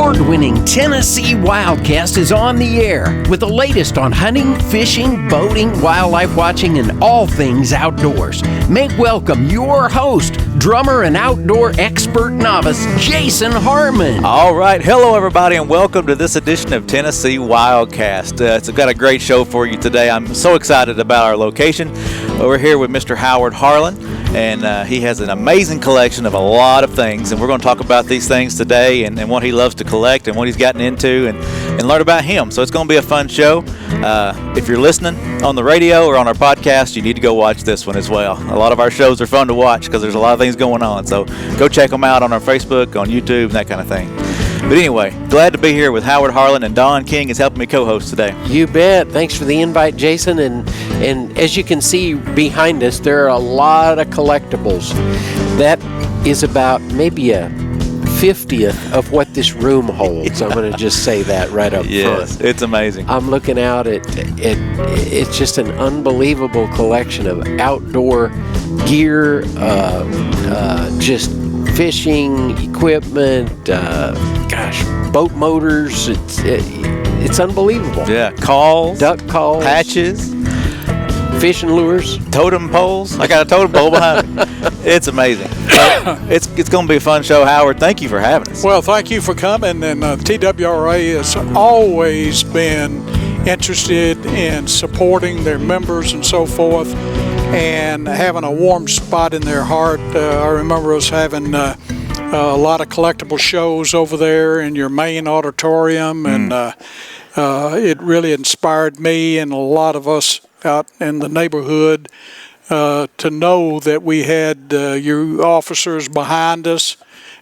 award-winning Tennessee WildCast is on the air with the latest on hunting, fishing, boating, wildlife watching, and all things outdoors. Make welcome your host, drummer and outdoor expert novice, Jason Harmon. All right. Hello, everybody, and welcome to this edition of Tennessee WildCast. It's got a great show for you today. I'm so excited about our location. We're here with Mr. Howard Harlan, and he has an amazing collection of a lot of things, and we're going to talk about these things today and what he loves to collect and what he's gotten into and learn about him. So it's going to be a fun show. If you're listening on the radio or on our podcast, you need to go watch this one as well. A lot of our shows are fun to watch because there's a lot of things going on. So go check them out on our Facebook, on YouTube, and that kind of thing. But anyway, glad to be here with Howard Harlan, and Don King is helping me co-host today. You bet. Thanks for the invite, Jason. And as you can see behind us, there are a lot of collectibles. That is about maybe a 50th of what this room holds. I'm going to just say that right up front. Yes, it's amazing. I'm looking out at it's just an unbelievable collection of outdoor gear, just fishing equipment, boat motors. It's unbelievable. Yeah, calls, duck calls, patches, fishing lures, totem poles. I got a totem pole behind me. It's amazing. It's going to be a fun show, Howard. Thank you for having us. Well, thank you for coming. And TWRA has always been interested in supporting their members and so forth, and having a warm spot in their heart. I remember us having a lot of collectible shows over there in your main auditorium, and it really inspired me and a lot of us out in the neighborhood to know that we had you officers behind us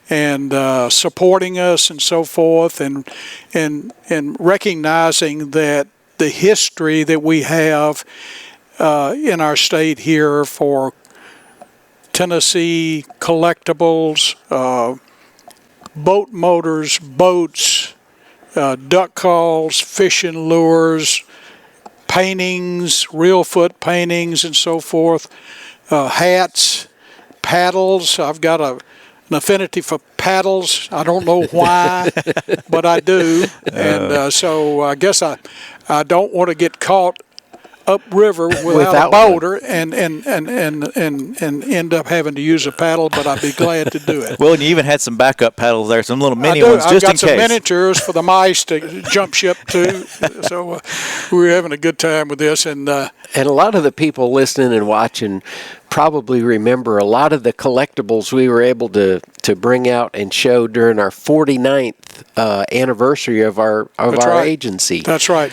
and supporting us and so forth, and recognizing that the history that we have in our state here for Tennessee collectibles, boat motors, boats, duck calls, fishing lures, paintings, real foot paintings and so forth, hats, paddles. I've got an affinity for paddles. I don't know why, but I do. And so I guess I don't want to get caught upriver without a boater and end up having to use a paddle, but I'd be glad to do it. Well, and you even had some backup paddles there, some little mini ones just in case. I've got some miniatures for the mice to jump ship to. So we're having a good time with this. And a lot of the people listening and watching probably remember a lot of the collectibles we were able to bring out and show during our 49th anniversary of our agency. That's right.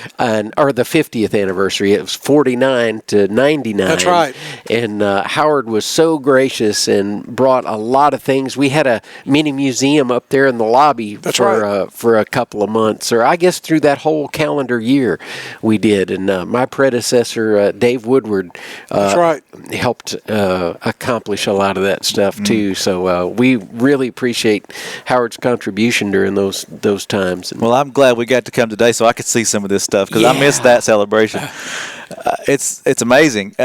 Or the 50th anniversary. It was 49 to 99. That's right. And Howard was so gracious and brought a lot of things. We had a mini museum up there in the lobby for a couple of months, or I guess through that whole calendar year we did. And my predecessor, Dave Woodward, helped accomplish a lot of that stuff too. So we really appreciate Howard's contribution during those times. Well, I'm glad we got to come today so I could see some of this stuff because I missed that celebration. It's amazing.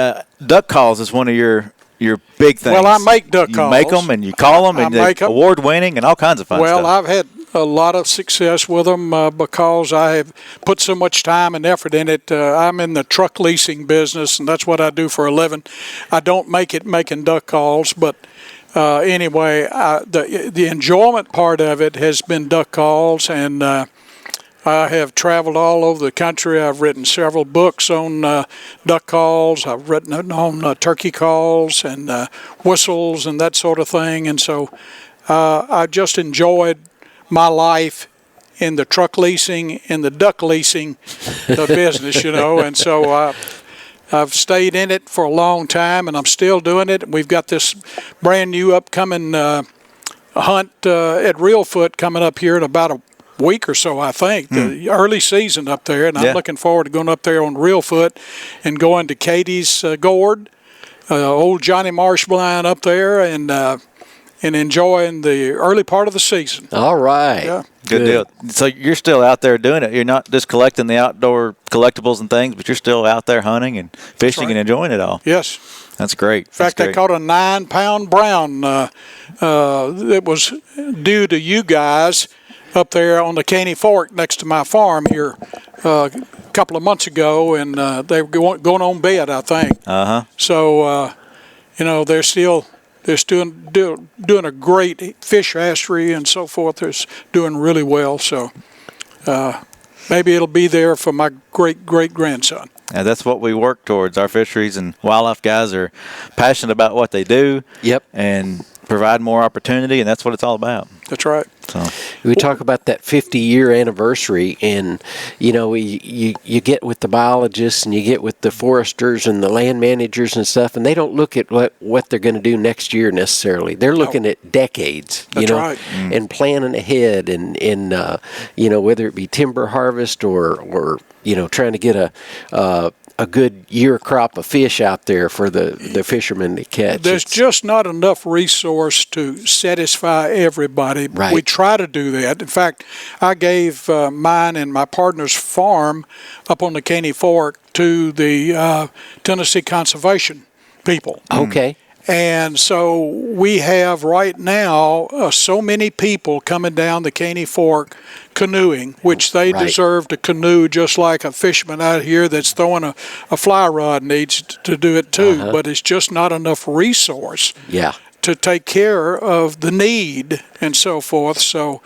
Duck calls is one of your big things. Well, I make duck calls. You make them and you call them, and they're award-winning and all kinds of fun stuff. Well, I've had a lot of success with them because I have put so much time and effort in it. I'm in the truck leasing business, and that's what I do for a living. I don't make it making duck calls, but anyway, the enjoyment part of it has been duck calls, and I have traveled all over the country. I've written several books on duck calls. I've written on turkey calls and whistles and that sort of thing. And so I just enjoyed my life in the truck leasing and the duck leasing business, And so I've stayed in it for a long time, and I'm still doing it. We've got this brand new upcoming hunt at Reelfoot coming up here in about a week or so, I think, the early season up there, and I'm looking forward to going up there on Reelfoot and going to Katie's Gourd, old Johnny Marshblind up there, and enjoying the early part of the season. All right. Yeah. Good deal. So you're still out there doing it. You're not just collecting the outdoor collectibles and things, but you're still out there hunting and fishing and enjoying it all. Yes. That's great. In fact, I caught a 9-pound brown that was due to you guys up there on the Caney Fork next to my farm here a couple of months ago, and they were going on bed, I think. So, they're still doing a great fish hatchery and so forth. They're doing really well. So maybe it'll be there for my great-great-grandson. And that's what we work towards. Our fisheries and wildlife guys are passionate about what they do. Yep. And provide more opportunity, and that's what it's all about. That's right. So we talk about that 50-year anniversary, and you get with the biologists and you get with the foresters and the land managers and stuff, and they don't look at what they're going to do next year necessarily. They're looking at decades, That's right. and planning ahead, and whether it be timber harvest or trying to get a good year crop of fish out there for the fishermen to catch. There's just not enough resource to satisfy everybody. Right. We try to do that. In fact, I gave mine and my partner's farm up on the Caney Fork to the Tennessee conservation people. Okay. And so we have right now so many people coming down the Caney Fork canoeing, which they deserve to canoe just like a fisherman out here that's throwing a fly rod needs to do it too. But it's just not enough resource to take care of the need and so forth. So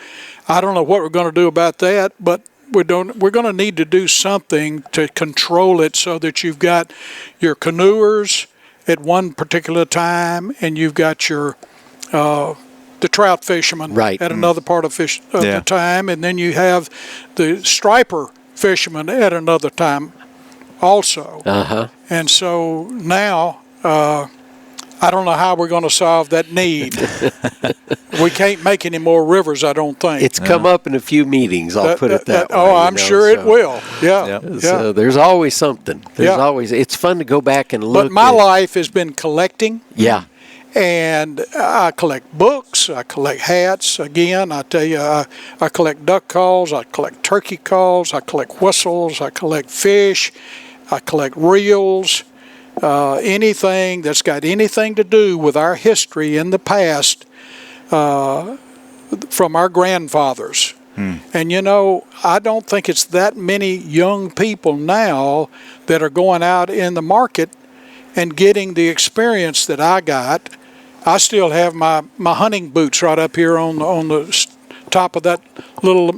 I don't know what we're going to do about that, but we're going to need to do something to control it so that you've got your canoers at one particular time, and you've got your the trout fishermen at another part of the time, and then you have the striper fishermen at another time also. And so now I don't know how we're going to solve that need. We can't make any more rivers, I don't think. It's come up in a few meetings, I'll put it that way. Oh, I'm sure it will. Yeah. So there's always something. It's fun to go back and look. But my life has been collecting. Yeah. And I collect books, I collect hats. Again, I tell you, I collect duck calls, I collect turkey calls, I collect whistles, I collect fish, I collect reels. Anything that's got anything to do with our history in the past from our grandfathers. And I don't think it's that many young people now that are going out in the market and getting the experience that I got. I still have my hunting boots right up here on the top of that little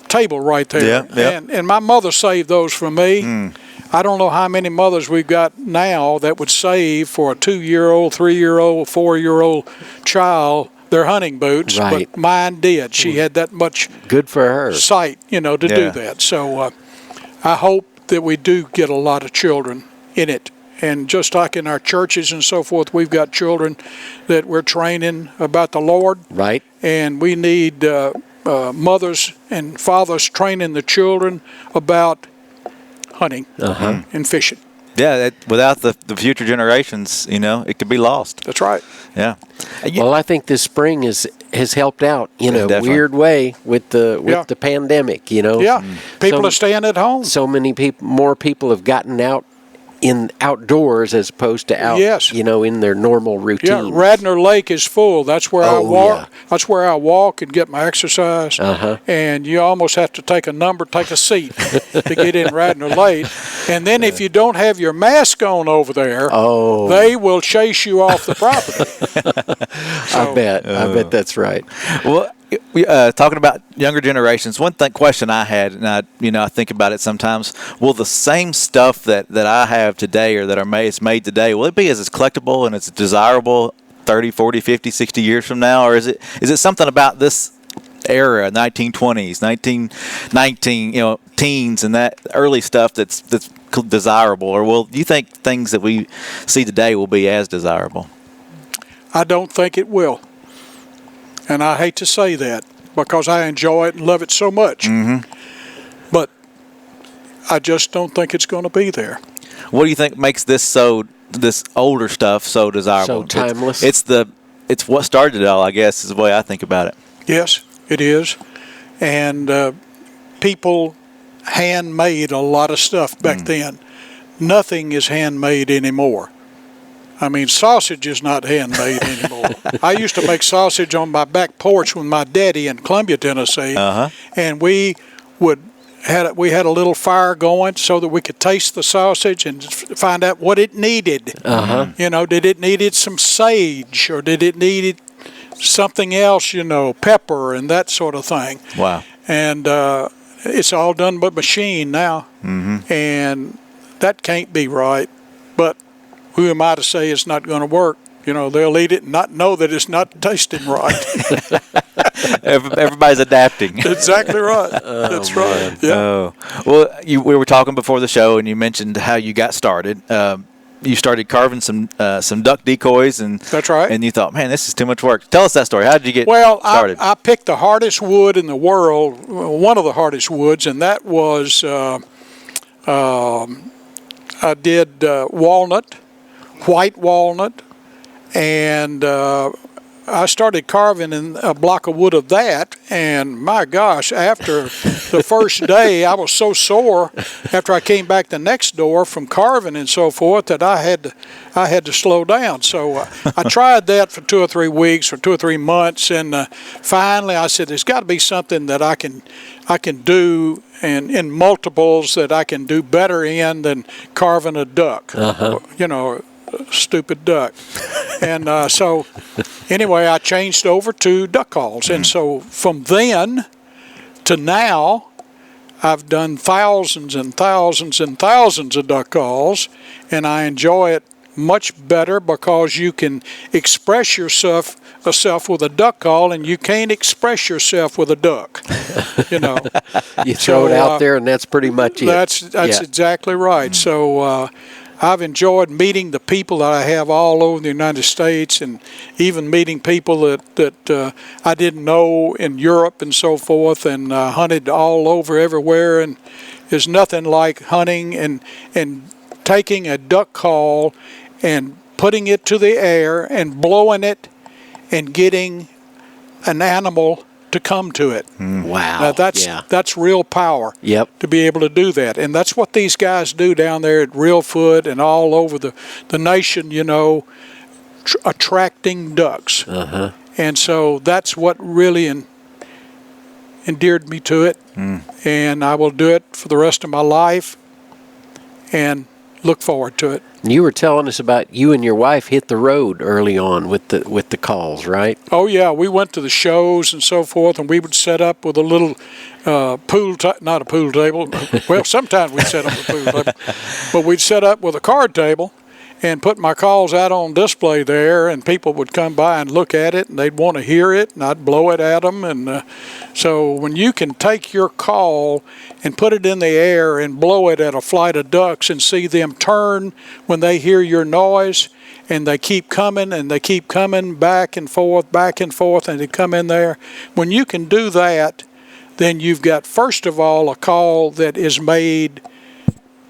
table right there. And my mother saved those for me. I don't know how many mothers we've got now that would save for a 2-year-old, 3-year-old, 4-year-old child their hunting boots, but mine did. She had that much good for her sight, to do that. So I hope that we do get a lot of children in it. And just like in our churches and so forth, we've got children that we're training about the Lord. Right. And we need mothers and fathers training the children about hunting and fishing. Yeah, without the future generations, it could be lost. That's right. Yeah. Well, I think this spring has helped out in a weird way with the pandemic. Yeah, people are staying at home. So many more people have gotten out in outdoors as opposed to out, in their normal routine. Yeah, Radnor Lake is full. That's where I walk. Yeah. That's where I walk and get my exercise. And you almost have to take a seat to get in Radnor Lake. And then if you don't have your mask on over there, they will chase you off the property. I bet that's right. Well, talking about younger generations, one question I had, and I think about it sometimes. Will the same stuff that I have today or that is made today, will it be as it's collectible and it's desirable 30, 40, 50, 60 years from now, or is it something about this era, 1920s, 1919, teens, and that early stuff that's desirable, or do you think things that we see today will be as desirable? I don't think it will. And I hate to say that because I enjoy it and love it so much. But I just don't think it's going to be there. What do you think makes this older stuff so desirable? So timeless? It's what started it all, I guess, is the way I think about it. Yes, it is. And people handmade a lot of stuff back then. Nothing is handmade anymore. I mean, sausage is not handmade anymore. I used to make sausage on my back porch with my daddy in Columbia, Tennessee, and we had a little fire going so that we could taste the sausage and find out what it needed. You know, did it needed some sage, or did it needed something else? You know, pepper and that sort of thing. Wow. And it's all done by machine now, and that can't be right. But who am I to say it's not going to work? You know, they'll eat it and not know that it's not tasting right. Everybody's adapting. Exactly right. That's right. Yeah. Oh. Well, we were talking before the show, and you mentioned how you got started. You started carving some duck decoys, and that's right. And you thought, man, this is too much work. Tell us that story. How did you get started? I picked the hardest wood in the world, one of the hardest woods, and that was I did walnut, white walnut, and I started carving in a block of wood of that, and my gosh, after the first day, I was so sore after I came back the next door from carving and so forth that I had to slow down. So I tried that for 2 or 3 weeks or 2 or 3 months, and finally I said, there's got to be something that I can do and in multiples that I can do better in than carving a duck. You know, stupid duck. And so anyway, I changed over to duck calls. And so from then to now, I've done thousands and thousands and thousands of duck calls, and I enjoy it much better because you can express yourself with a duck call, and you can't express yourself with a duck. You know, you throw it out there, and that's pretty much it. That's exactly right. So I've enjoyed meeting the people that I have all over the United States, and even meeting people that I didn't know in Europe and so forth, and hunted all over everywhere. And there's nothing like hunting and taking a duck call and putting it to the air and blowing it and getting an animal to come to it. Wow. Now that's real power. Yep. To be able to do that. And that's what these guys do down there at Reelfoot and all over the nation, you know, attracting ducks. And so that's what really endeared me to it. And I will do it for the rest of my life and look forward to it. You were telling us about you and your wife hit the road early on with the calls, right? Oh yeah, we went to the shows and so forth, and we would set up with a little not a pool table. Well, sometimes we'd set up with a pool table, but we'd set up with a card table and put my calls out on display there, and people would come by and look at it, and they'd want to hear it, and I'd blow it at them. And so when you can take your call and put it in the air and blow it at a flight of ducks and see them turn when they hear your noise, and they keep coming and they keep coming back and forth, and they come in there. When you can do that, then you've got, first of all, a call that is made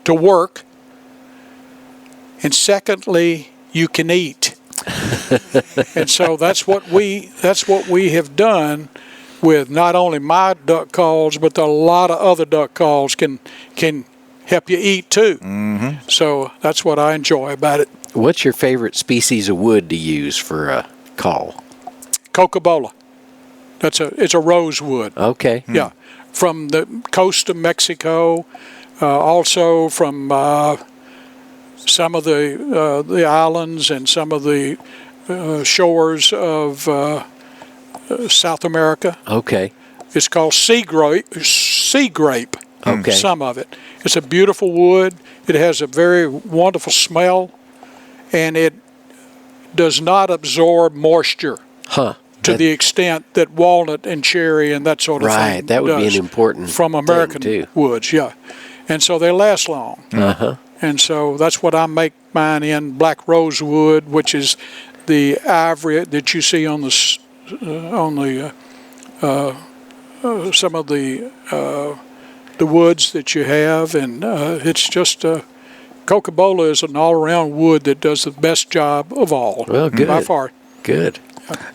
to work. And secondly, you can eat. And so that's what we have done with not only my duck calls, but a lot of other duck calls can help you eat too. So that's what I enjoy about it. What's your favorite species of wood to use for a call? Coca-Cola. It's a rosewood. Okay. Yeah, from the coast of Mexico, also from some of the islands and some of the shores of South America. Okay. It's called sea grape. Okay. Some of it. It's a beautiful wood. It has a very wonderful smell, and it does not absorb moisture. To the extent that walnut and cherry and that sort of thing Right, that would be an important from American woods, yeah. And so they last long. And so that's what I make mine in, black rosewood, which is the ivory that you see on some of the woods that you have, and it's just Coca-Cola is an all-around wood that does the best job of all. Well, good. By far. Good.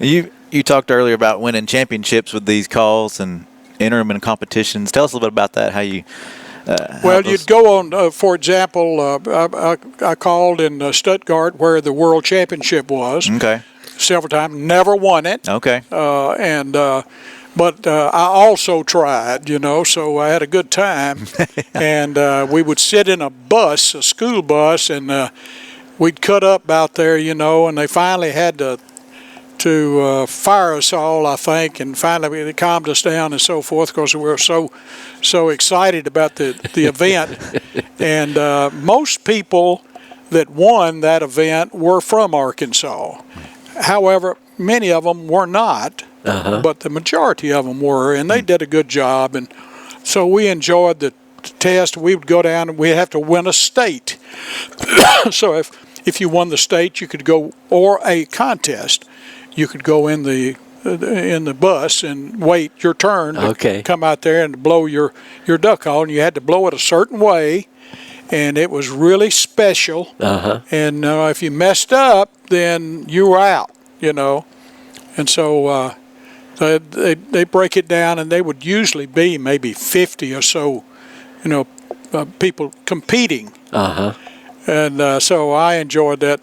You talked earlier about winning championships with these calls and entering them in competitions. Tell us a little bit about that. How you Well, you'd go on, for example, I called in Stuttgart where the World Championship was. Okay. Several times, never won it. Okay. But I also tried, so I had a good time. And we would sit in a bus, a school bus, and we'd cut up out there, and they finally had to fire us all, I think, and finally they calmed us down and so forth because we were so excited about the event. And most people that won that event were from Arkansas. However, many of them were not, but the majority of them were, and they did a good job. And so we enjoyed the test. We would go down and we'd have to win a state. So if you won the state, you could go, or a contest, you could go in the bus and wait your turn to come out there and blow your duck call, and you had to blow it a certain way. And it was really special. And if you messed up, then you were out, And so they break it down, and they would usually be maybe 50 or so, people competing. And so I enjoyed that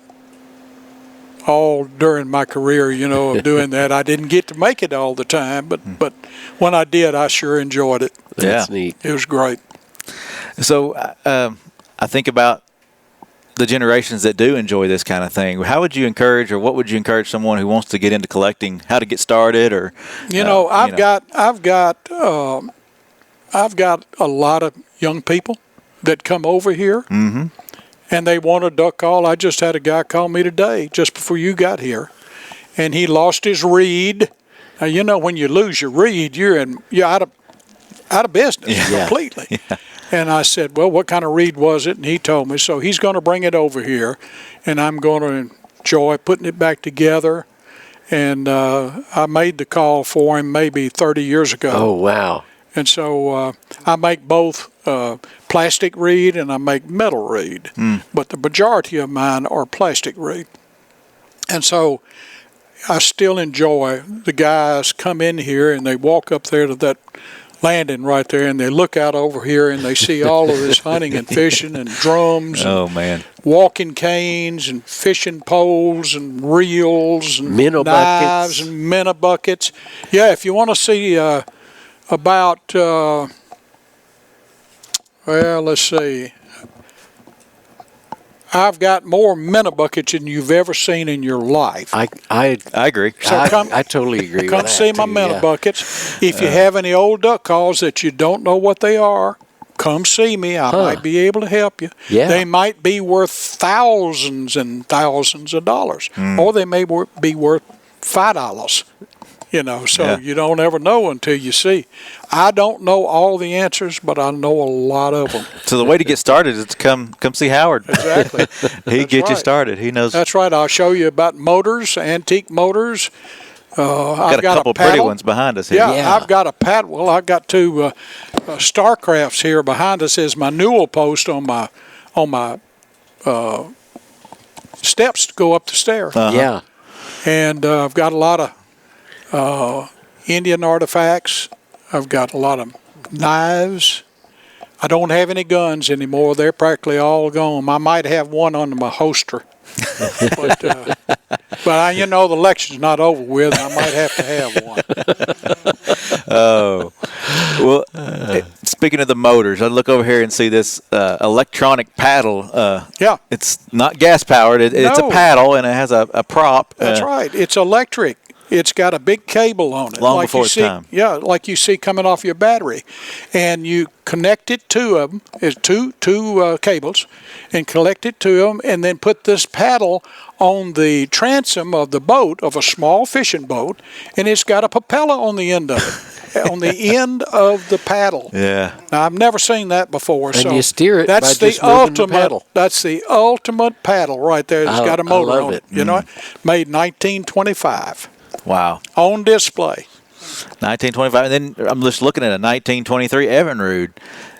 all during my career, of doing that. I didn't get to make it all the time, but when I did, I sure enjoyed it. That's neat. It was great. So I think about the generations that do enjoy this kind of thing. How would you encourage, or what would you encourage someone who wants to get into collecting, how to get started, or I've got a lot of young people that come over here, and they want a duck call. I just had a guy call me today just before you got here, and he lost his reed. Now, when you lose your reed, you're out of business completely. Yeah. And I said, well, what kind of reed was it? And he told me. So he's going to bring it over here, and I'm going to enjoy putting it back together. And I made the call for him maybe 30 years ago. Oh, wow. And so I make both plastic reed and I make metal reed. But the majority of mine are plastic reed. And so I still enjoy the guys come in here and they walk up there to that landing right there, and they look out over here and they see all of this hunting and fishing and drums and walking canes and fishing poles and reels and minnow knives buckets. And minnow buckets. Yeah, if you want to see about, let's see. I've got more minnow buckets than you've ever seen in your life. I agree. So I totally agree with that. Come see my minnow buckets. If you have any old duck calls that you don't know what they are, come see me. I might be able to help you. Yeah. They might be worth thousands and thousands of dollars, or they may be worth $5. So you don't ever know until you see. I don't know all the answers, but I know a lot of them. So the way to get started is to come see Howard. Exactly. He get you started. He knows. That's right. I'll show you about motors, antique motors. I've got a couple pretty ones behind us here. Yeah, I've got a paddle. Well, I've got two Starcrafts here behind us as my newel post on my steps to go up the stair. Yeah. And I've got a lot of Indian artifacts. I've got a lot of knives. I don't have any guns anymore. They're practically all gone. I might have one under my holster. But the lecture's not over with. I might have to have one. Oh. Well, speaking of the motors, I look over here and see this electronic paddle. It's not gas-powered. It's a paddle, and it has a prop. That's right. It's electric. It's got a big cable on it. Long before its time. Yeah, like you see coming off your battery. And you connect it to them, it's two cables, and connect it to them, and then put this paddle on the transom of the boat, of a small fishing boat, and it's got a propeller on the end of it, on the end of the paddle. Yeah. Now, I've never seen that before. And you steer it by just moving the paddle. That's the ultimate paddle right there. It's got a motor on it. You know, made 1925. Wow. On display. 1925. And then I'm just looking at a 1923 Evinrude.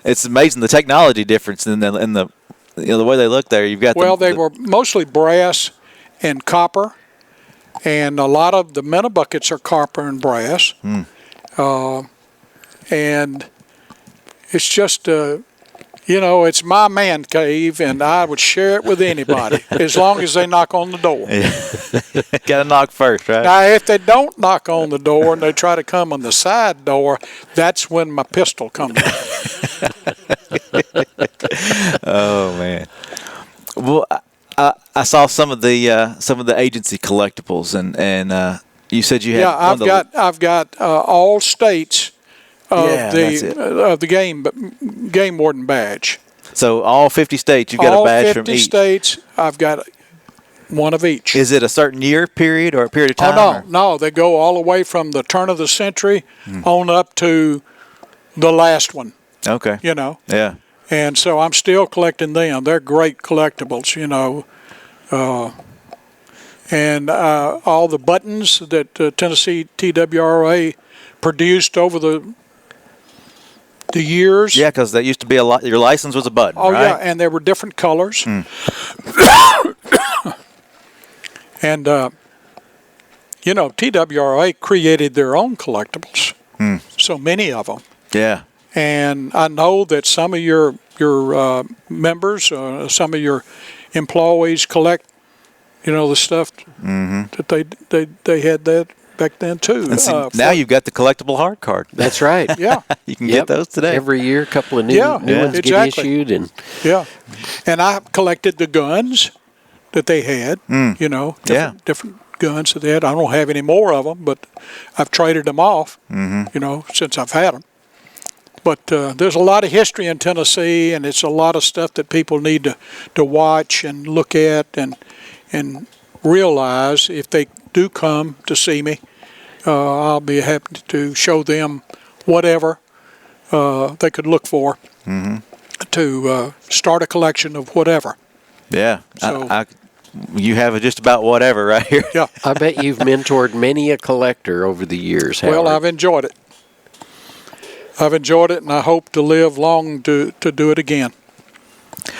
It's amazing the technology difference in the way they look there. You've got they were mostly brass and copper, and a lot of the minnow buckets are copper and brass. And it's just it's my man cave, and I would share it with anybody as long as they knock on the door. Got to knock first, right? Now, if they don't knock on the door and they try to come on the side door, that's when my pistol comes out. Oh man. Well, I saw some of the agency collectibles, and you said you had. Yeah, I've got all states of the game warden badge. So all 50 states, you've got a badge from each. All 50 states, I've got one of each. Is it a certain year period or a period of time? Oh no, they go all the way from the turn of the century on up to the last one. Okay. Yeah. And so I'm still collecting them. They're great collectibles, and all the buttons that Tennessee TWRA produced over the years. Yeah, because that used to be your license was a button, right? Yeah, and there were different colors. And, TWRA created their own collectibles, so many of them. Yeah. And I know that some of your members, some of your employees collect, the stuff that they had that back then too. And see, now you've got the collectible hard card. That's right. Yeah, you can get those today. Every year, a couple of new ones get issued, and I collected the guns that they had. Different guns that they had. I don't have any more of them, but I've traded them off. Since I've had them. But there's a lot of history in Tennessee, and it's a lot of stuff that people need to watch and look at and realize. If they do come to see me, I'll be happy to show them whatever they could look for to start a collection of whatever. Yeah, so, you have just about whatever right here. Yeah, I bet you've mentored many a collector over the years, Howard. Well, I've enjoyed it. And I hope to live long to do it again.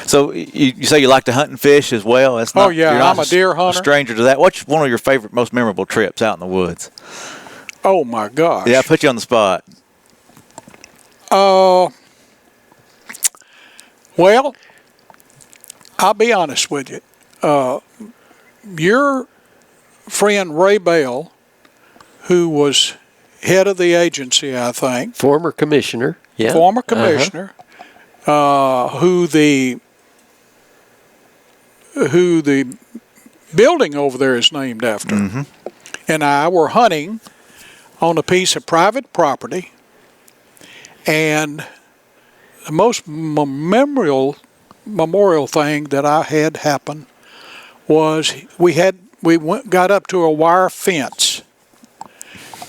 So you say you like to hunt and fish as well? That's not, I'm a deer hunter. Stranger to that. What's one of your favorite, most memorable trips out in the woods? Oh my gosh! Yeah, I put you on the spot. Well, I'll be honest with you. Your friend Ray Bell, who was head of the agency, I think. Former commissioner. Yeah. Former commissioner, who the building over there is named after. And I were hunting on a piece of private property, and the most memorial thing that I had happen was we got up to a wire fence.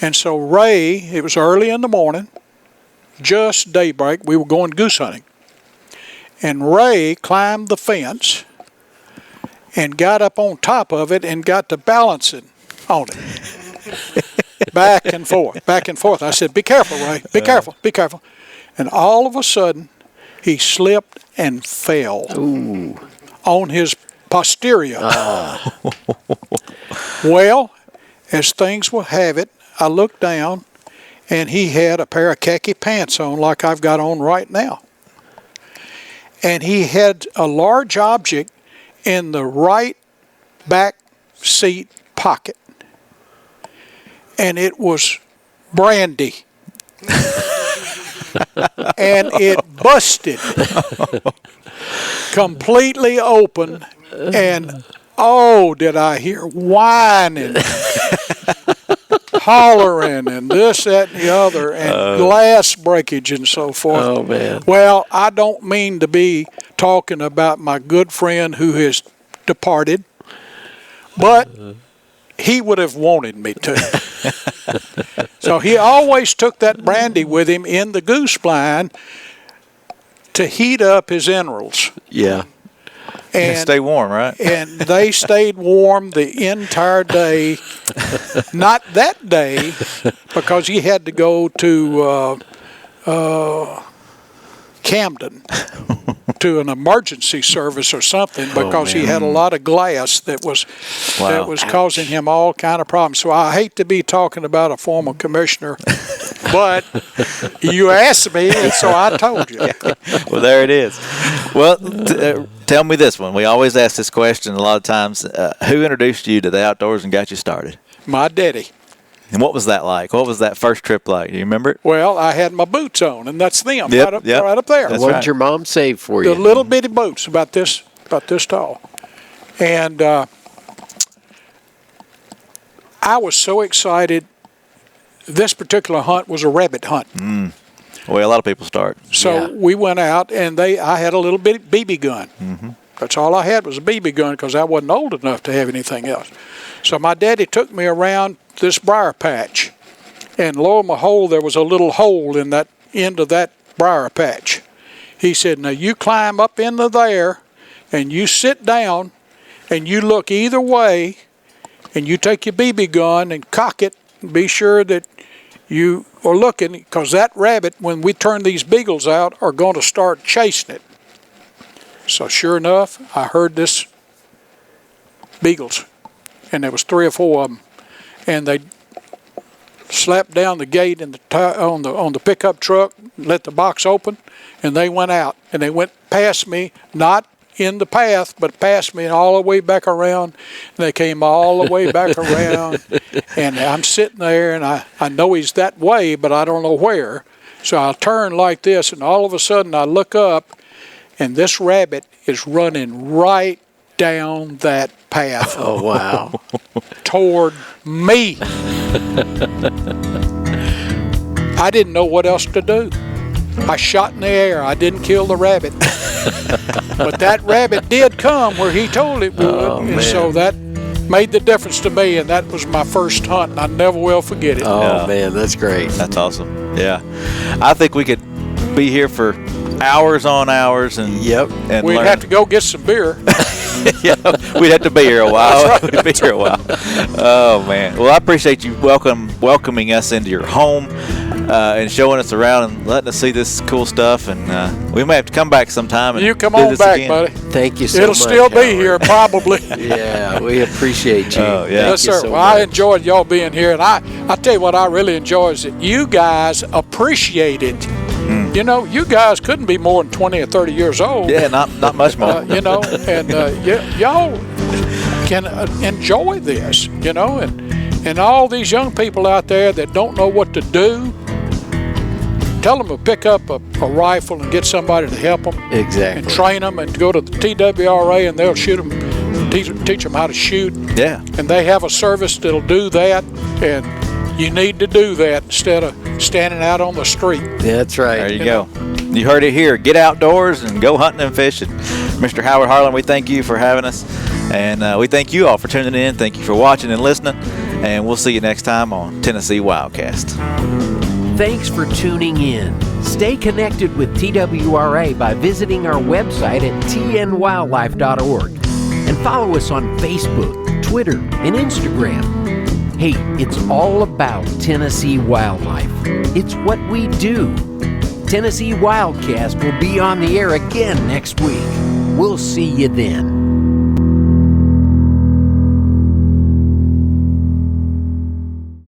And so Ray, it was early in the morning, just daybreak, we were going goose hunting. And Ray climbed the fence and got up on top of it and got to balancing on it. Back and forth, back and forth. I said, "Be careful, Ray. Be careful, be careful." And all of a sudden, he slipped and fell on his posterior. Well, as things will have it, I looked down, and he had a pair of khaki pants on like I've got on right now. And he had a large object in the right back seat pocket. And it was brandy. And it busted completely open. And did I hear whining, hollering, and this, that, and the other, and glass breakage and so forth. Oh, man. Well, I don't mean to be talking about my good friend who has departed, but he would have wanted me to. So he always took that brandy with him in the goose blind to heat up his inroads. Yeah. And stay warm, right? And they stayed warm the entire day. Not that day, because he had to go to Camden to an emergency service or something because he had a lot of glass that was causing him all kind of problems. So I hate to be talking about a former commissioner, but you asked me, and so I told you. Well, there it is. Well, tell me this one. We always ask this question a lot of times. Who introduced you to the outdoors and got you started? My daddy. And what was that like? What was that first trip like? Do you remember it? Well, I had my boots on, and that's them Yep, right up there. That's What right. did your mom save for you? The little bitty boots about this tall. And I was so excited. This particular hunt was a rabbit hunt. Well, a lot of people start. So we went out, and I had a little bitty BB gun. That's all I had was a BB gun because I wasn't old enough to have anything else. So my daddy took me around this briar patch, and lo and behold, there was a little hole in that end of that briar patch. He said, now you climb up into there, and you sit down, and you look either way, and you take your BB gun and cock it, and be sure that you are looking, because that rabbit, when we turn these beagles out, are going to start chasing it. So sure enough, I heard this beagles, and there was 3 or 4 of them, and they slapped down the gate on the pickup truck, let the box open, and they went out, and they went past me, not in the path, but past me and all the way back around, and they came all the way back around, and I'm sitting there, and I know he's that way, but I don't know where, so I'll turn like this, and all of a sudden I look up, and this rabbit is running right down that path. Oh, wow. Toward me. I didn't know what else to do. I shot in the air. I didn't kill the rabbit. But that rabbit did come where he told it would. And so that made the difference to me, and that was my first hunt, and I never will forget it. Oh, man, that's great. That's awesome. Yeah. I think we could be here for hours on hours and and We'd learn. have to go get some beer. Yeah, we'd have to be here a while. We'd be here a while. Oh man. Well, I appreciate you welcoming us into your home and showing us around and letting us see this cool stuff. And we may have to come back sometime. And You come do on this back, again. buddy. Thank you so It'll much. still be Howard. here, probably. Yeah, we appreciate you. Oh, yeah. Thank Yes, you sir. so Well, I much. enjoyed y'all being here, and I tell you what I really enjoy is that you guys appreciate it. You know, you guys couldn't be more than 20 or 30 years old. Yeah, not much more. You know, and y'all can enjoy this, you know, and all these young people out there that don't know what to do, tell them to pick up a rifle and get somebody to help them. Exactly. And train them and go to the TWRA, and they'll shoot them, teach them how to shoot. Yeah. And they have a service that'll do that, and you need to do that instead of standing out on the street. Yeah, that's right. There you go. You heard it here. Get outdoors and go hunting and fishing. Mr. Howard Harlan, we thank you for having us. And we thank you all for tuning in. Thank you for watching and listening. And we'll see you next time on Tennessee WildCast. Thanks for tuning in. Stay connected with TWRA by visiting our website at tnwildlife.org and follow us on Facebook, Twitter, and Instagram. Hey, it's all about Tennessee wildlife. It's what we do. Tennessee WildCast will be on the air again next week. We'll see you then.